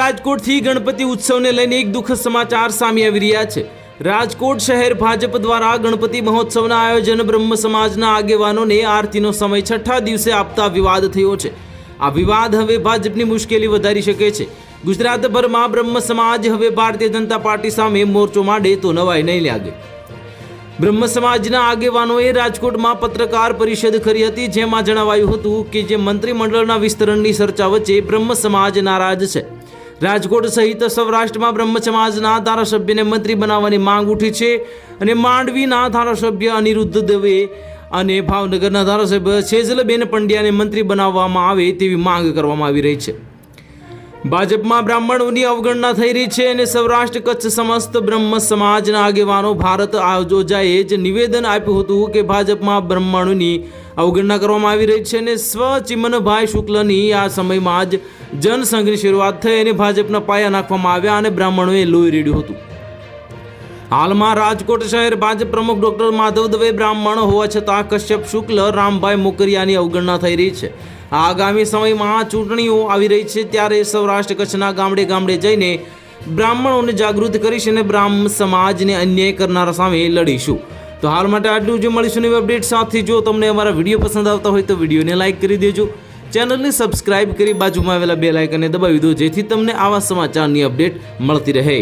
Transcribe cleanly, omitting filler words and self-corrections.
રાજકોટથી ગણપતિ ઉત્સવને લઈને એક દુઃખદ સમાચાર સામે આવી રહ્યા છે। રાજકોટ શહેર ભાજપ દ્વારા ગણપતિ મહોત્સવના આયોજન બ્રહ્મ સમાજના આગેવાનોને આરતીનો સમય છઠ્ઠા દિવસે આપતા વિવાદ થયો છે। આ વિવાદ હવે ભાજપની મુશ્કેલી વધારી શકે છે। ગુજરાતભરમાં બ્રહ્મ સમાજ હવે ભારતીય જનતા પાર્ટી સામે મોરચો માંડે તો નવાઈ નહીં લાગે। બ્રહ્મ સમાજના આગેવાનોએ રાજકોટમાં પત્રકાર પરિષદ કરી હતી, જેમાં જણાવાયું હતું કે જે મંત્રીમંડળના વિસ્તરણની ચર્ચા વચ્ચે બ્રહ્મ સમાજ નારાજ છે। રાજકોટ સહિત સૌરાષ્ટ્રમાં બ્રહ્મ સમાજના ધારાસભ્યને મંત્રી બનાવવાની માંગ ઉઠી છે અને માંડવીના ધારાસભ્ય અનિરુદ્ધ દવે અને ભાવનગરના ધારાસભ્ય સેજલબેન પંડ્યાને મંત્રી બનાવવામાં આવે તેવી માંગ કરવામાં આવી રહી છે। ભાજપમાં બ્રાહ્મણોની અવગણના થઈ રહી છે અને સૌરાષ્ટ્ર કચ્છ સમસ્ત બ્રહ્મ સમાજના આગેવાનો ભારત આયોજાએ જ નિવેદન આપ્યું હતું કે ભાજપમાં બ્રાહ્મણોની અવગણના કરવામાં આવી રહી છે અને ચિમનભાઈ શુક્લની આ સમયમાં જ જનસંઘની શરૂઆત થઈ અને ભાજપના પાયા નાખવામાં આવ્યા અને બ્રાહ્મણોએ લોહી રેડ્યું હતું। હાલમાં રાજકોટ શહેર ભાજપ પ્રમુખ ડોક્ટર માધવ દવે બ્રાહ્મણ હોવા છતાં કશ્યપ શુક્લ, રામભાઈ મોકરિયાની અવગણના થઈ રહી છે। આગામી સમયમાં ચૂંટણીઓ આવી રહી છે, ત્યારે સૌરાષ્ટ્ર કચ્છના ગામડે ગામડે જઈને બ્રાહ્મણોને જાગૃત કરીશ અને બ્રાહ્મ સમાજને અન્યાય કરનારા સામે લડીશું। તો હાલ માટે આટલું જ, મળીશું નવી અપડેટ સાથે। જો તમને અમારા વિડીયો પસંદ આવતા હોય તો વિડીયોને લાઇક કરી દેજો, ચેનલને સબસ્ક્રાઇબ કરી બાજુમાં આવેલા બેલ આઇકનને દબાવી દો, જેથી તમને આવા સમાચારની અપડેટ મળતી રહે।